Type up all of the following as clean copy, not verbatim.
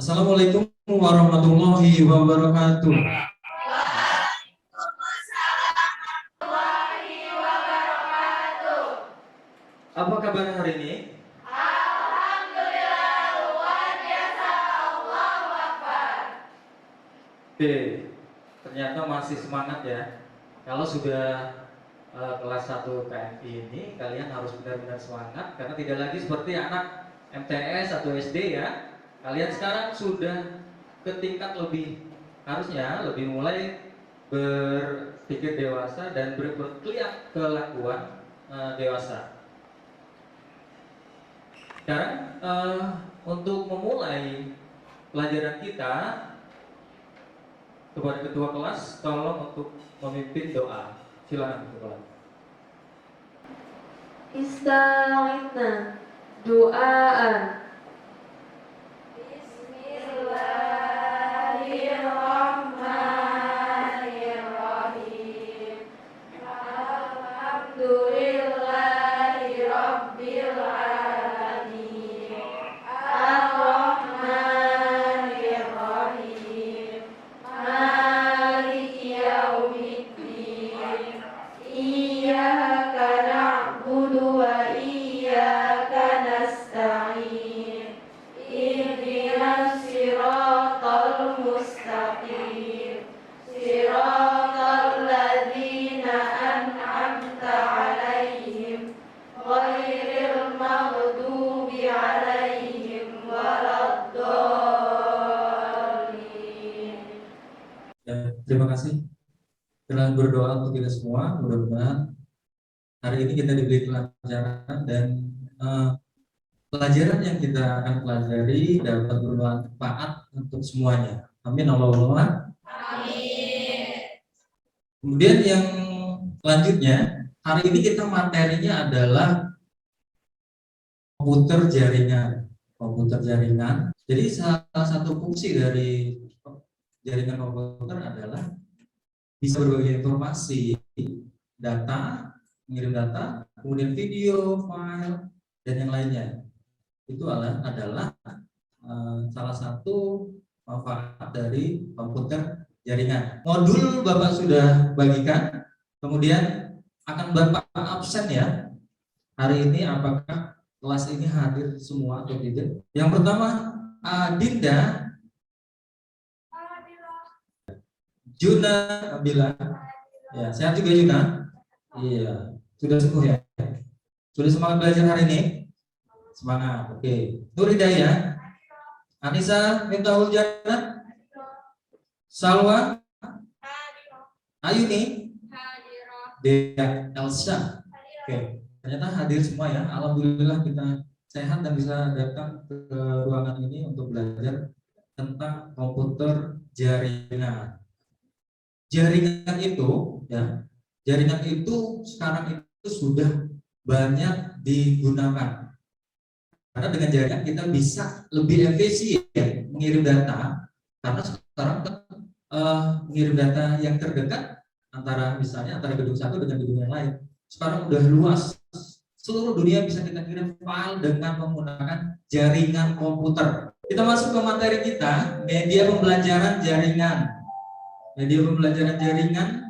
Assalamualaikum warahmatullahi wabarakatuh. Apa kabar hari ini? Alhamdulillah, luar biasa. Allahu Akbar. Oke, ternyata masih semangat ya. Kalau sudah kelas 1 KMI ini, kalian harus benar-benar semangat karena tidak lagi seperti anak MTS atau SD ya. Kalian sekarang sudah ke tingkat harusnya lebih mulai berpikir dewasa dan kelakuan dewasa. Sekarang untuk memulai pelajaran kita, kepada ketua kelas tolong untuk memimpin doa. Silakan ketua. Ista'idna du'aan. Bismillahirrahmanirrahim. Alhamdulillahi Rabbil alamin. Ar-Rahmanirrahim. Maliki yaumiddin. Iyyaka na'budu wa iyyaka nasta'in. Ihdinas siratal mustaqim. Siratal ladzina an'amta 'alaihim ghairil maghdubi 'alaihim waladdallin. Ya, terima kasih telah berdoa untuk kita semua. Mudah-mudahan hari ini kita diberi pelajaran dan pelajaran yang kita akan pelajari dapat bermanfaat untuk semuanya. Amin Allahumma. Amin. Kemudian yang selanjutnya, hari ini kita materinya adalah komputer jaringan. Komputer jaringan. Jadi salah satu fungsi dari jaringan komputer adalah bisa berbagi informasi, data, mengirim data, kemudian video, file, dan yang lainnya. Itu adalah salah satu manfaat dari komputer jaringan. Modul Bapak sudah bagikan, kemudian akan Bapak absen ya. Hari ini apakah kelas ini hadir semua atau tidak? Yang pertama, Dinda, Juna, Abila. Ya, sehat juga Juna? Iya, sudah sembuh ya? Sudah semangat belajar hari ini? Semangat, oke. Nur Hidayah, Anissa, Miftahul Jannah, Salwa, Ayuni, Dea, Elsa. Oke, ternyata hadir semua ya. Alhamdulillah kita sehat dan bisa datang ke ruangan ini untuk belajar tentang komputer jaringan. Jaringan itu ya, jaringan itu sekarang itu sudah banyak digunakan. Karena dengan jaringan kita bisa lebih efisien mengirim data, karena sekarang mengirim data yang terdekat antara gedung satu dengan gedung yang lain sekarang udah luas. Seluruh dunia bisa kita kirim file dengan menggunakan jaringan komputer. Kita masuk ke materi kita, media pembelajaran jaringan. Media pembelajaran jaringan,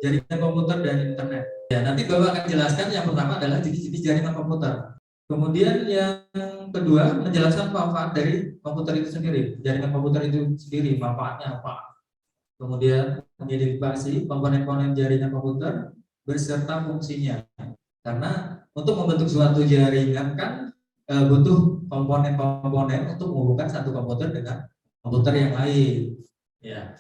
jaringan komputer dan internet. Ya, nanti Bapak akan jelaskan. Yang pertama adalah jenis-jenis jaringan komputer. Kemudian yang kedua, menjelaskan manfaat dari komputer itu sendiri. Jaringan komputer itu sendiri, manfaatnya apa. Kemudian mengidentifikasi komponen-komponen jaringan komputer beserta fungsinya. Karena untuk membentuk suatu jaringan kan butuh komponen-komponen untuk menghubungkan satu komputer dengan komputer yang lain. Ya.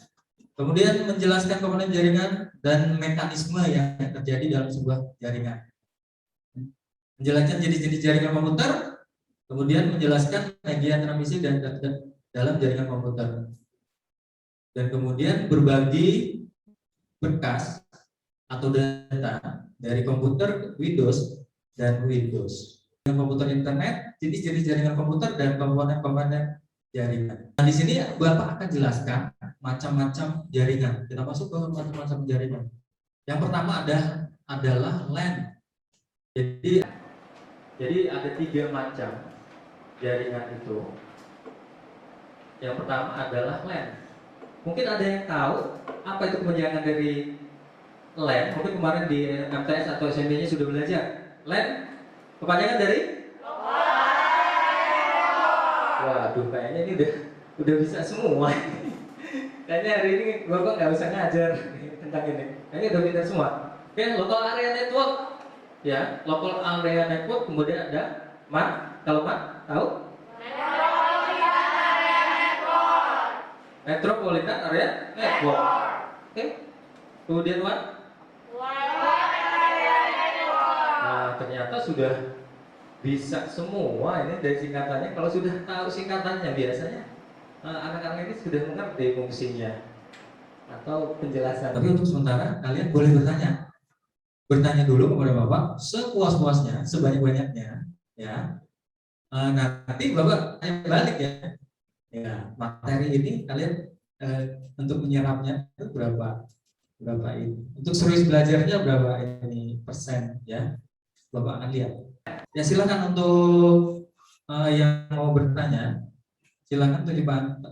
Kemudian menjelaskan komponen jaringan dan mekanisme yang terjadi dalam sebuah jaringan. Menjelaskan jenis-jenis jaringan komputer, kemudian menjelaskan media transmisi dan dalam jaringan komputer. Dan kemudian berbagi berkas atau data dari komputer Windows dan Windows. Dengan komputer internet, jenis-jenis jaringan komputer dan komponen-komponen jaringan. Nah, di sini Bapak akan jelaskan macam-macam jaringan. Kita masuk ke macam-macam jaringan. Yang pertama adalah LAN. Jadi ada 3 macam jaringan itu. Yang pertama adalah LAN. Mungkin ada yang tahu apa itu kepanjangan dari LAN? Mungkin kemarin di MTS atau SMP-nya sudah belajar. LAN kepanjangan dari? Waduh, kayaknya ini udah bisa semua. Kayaknya hari ini Bapak nggak usah ngajar tentang ini. Kayaknya udah pintar semua. Oke, local area network. Ya, local area network. Kemudian ada MAN. Kalau MAN, tahu? Metropolitan area network. Oke. Kemudian WAN. Nah, ternyata sudah bisa semua ini dari singkatannya. Kalau sudah tahu singkatannya biasanya anak-anak ini sudah mengerti fungsinya atau penjelasan. Tapi untuk sementara kalian boleh bertanya dulu kepada Bapak sepuas-puasnya, sebanyak-banyaknya, ya. Nanti Bapak tanya balik ya. Ya, materi ini kalian untuk menyerapnya itu berapa ini. Untuk serius belajarnya berapa ini persen ya. Bapak akan lihat. Ya silakan untuk yang mau bertanya, silakan tulis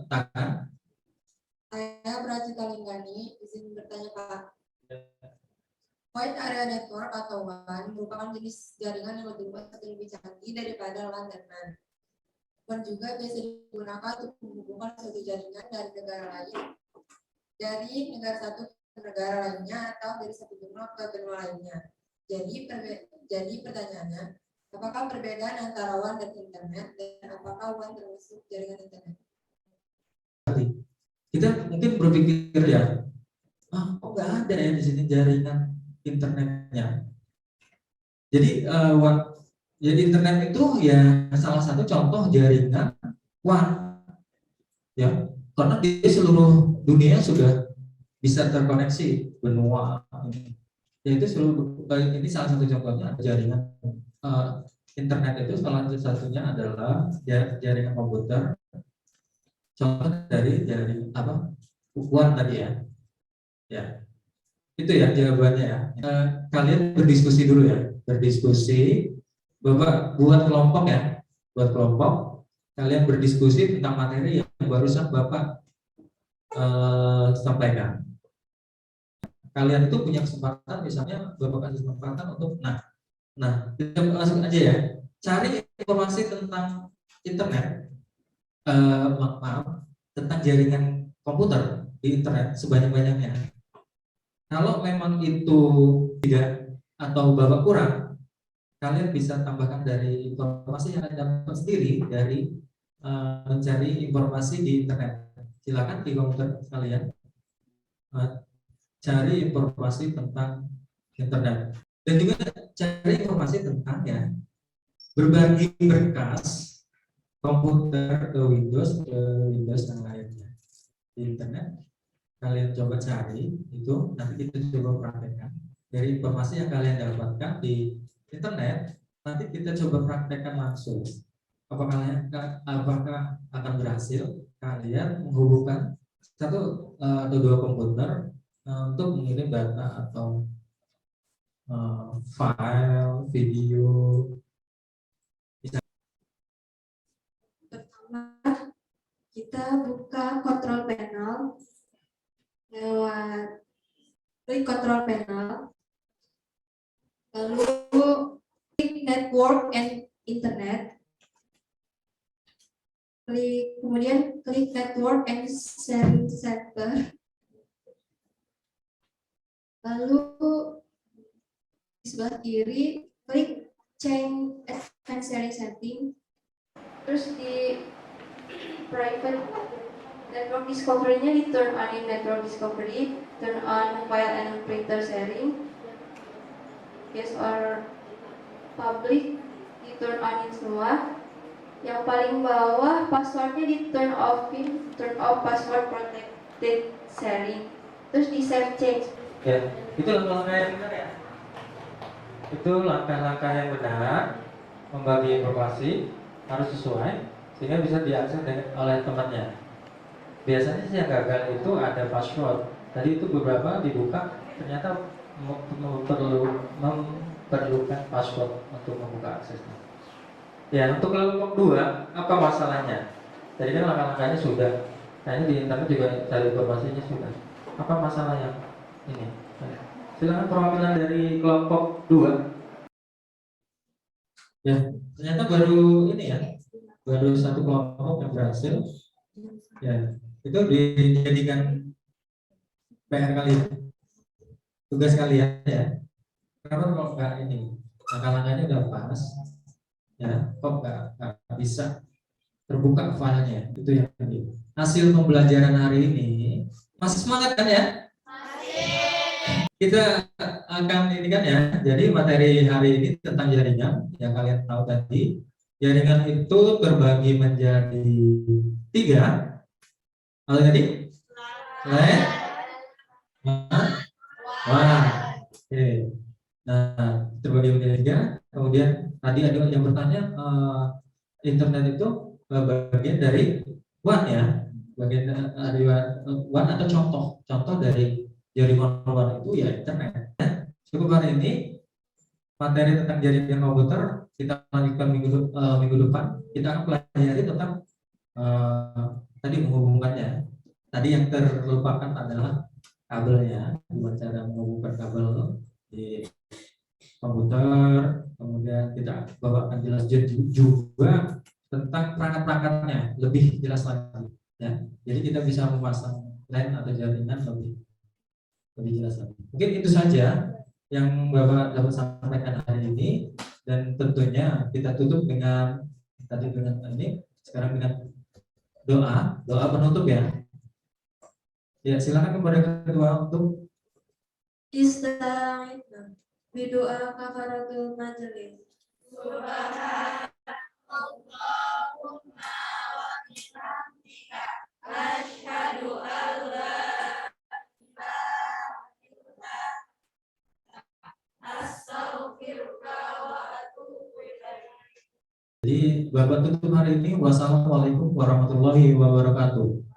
tangan. Saya Pracita Linggani, izin bertanya Pak. Wide Area Network atau WAN merupakan jenis jaringan yang lebih luas dan lebih canggih daripada LAN dan MAN. WAN juga biasa digunakan untuk menghubungkan suatu jaringan dari negara satu ke negara lainnya atau dari satu benua ke benua lainnya. Jadi pertanyaannya, apakah perbedaan antara WAN dan internet dan apakah WAN termasuk jaringan internet? Kita mungkin berpikir ya, kok nggak ada ya di sini jaringan internetnya. Jadi internet itu ya salah satu contoh jaringan WAN, ya, karena di seluruh dunia sudah bisa terkoneksi benua. Yaitu ini salah satu contohnya jaringan internet itu salah satunya adalah jaringan komputer. Contoh dari WAN tadi ya. Ya. Itu ya jawabannya ya. Kalian berdiskusi dulu ya. Bapak buat kelompok ya. Buat kelompok, kalian berdiskusi tentang materi yang barusan Bapak sampaikan. Kalian itu punya kesempatan, misalnya Bapak kasih kesempatan untuk kita langsung aja ya. Cari informasi tentang internet. Tentang jaringan komputer di internet sebanyak-banyaknya. Kalau memang itu tidak atau Bapak kurang, kalian bisa tambahkan dari informasi yang Anda dapat sendiri dari mencari informasi di internet. Silakan di komputer kalian cari informasi tentang internet dan juga cari informasi tentang ya berbagi berkas komputer ke Windows yang lainnya di internet. Kalian coba cari itu, nanti kita coba praktekkan dari informasi yang kalian dapatkan di internet. Nanti kita coba praktekkan langsung apakah akan berhasil kalian menghubungkan satu atau dua komputer untuk mengirim data atau file video. Kita buka control panel lewat klik control panel, lalu klik network and internet, kemudian klik network and sharing center, lalu di sebelah kiri klik change advanced sharing setting, terus di private network discovery-nya di turn on in network discovery, turn on file and printer sharing, yes or public di turn on in semua. Yang paling bawah passwordnya di turn off password protected sharing, terus di save change. Ya, itu langkah-langkah yang benar ya. Itu langkah-langkah yang benar, membagi informasi harus sesuai sehingga bisa diakses oleh temannya. Biasanya sih yang gagal itu ada password. Tadi itu beberapa dibuka ternyata memerlukan password untuk membuka aksesnya. Ya, untuk kelompok 2 apa masalahnya? Tadi kan langkah-langkahnya sudah. Kayaknya di internet juga cari informasinya sudah. Apa masalah yang ini? Silakan perwakilan dari kelompok 2. Ya, ternyata baru ini ya, baru satu kelompok yang berhasil. Ya, itu dijadikan PR kalian, tugas kalian ya. Kenapa kok nggak ini? Langkah-langkahnya udah pas, ya, kok nggak bisa terbuka filenya? Itu yang penting. Hasil pembelajaran hari ini masih semangat kan ya? Kita akan ini kan ya, jadi materi hari ini tentang jaringan yang kalian tahu tadi. Jaringan itu terbagi menjadi 3. Apa tadi? Line, wah, oke. Nah, terbagi menjadi 3. Kemudian tadi ada yang bertanya, internet itu bagian dari WAN ya, bagian dari WAN atau contoh dari jaringan WAN itu ya internet. Cukup hari ini materi tentang jaringan komputer kita lanjutkan minggu depan. Kita akan pelajari tentang tadi menghubungkannya. Tadi yang terlupakan adalah kabelnya, gimana cara menghubungkan kabel di komputer. Kemudian kita bawakan jelas juga tentang perangkat-perangkatnya lebih jelas lagi. Ya, jadi kita bisa memasang LAN atau jaringan lebih jelas lagi. Mungkin itu saja yang Bapak dapat sampaikan hari ini, dan tentunya kita tutup dengan ini sekarang dengan doa penutup ya. Ya, silakan kepada ketua untuk Ista'idna bidoa kafaratul majelis. Subhanallahumma wa bihamdika asyhadu an la ilaha illa anta astaghfiruka wa atubu ilaik. Jadi Bapak tutup hari ini. Wassalamualaikum warahmatullahi wabarakatuh.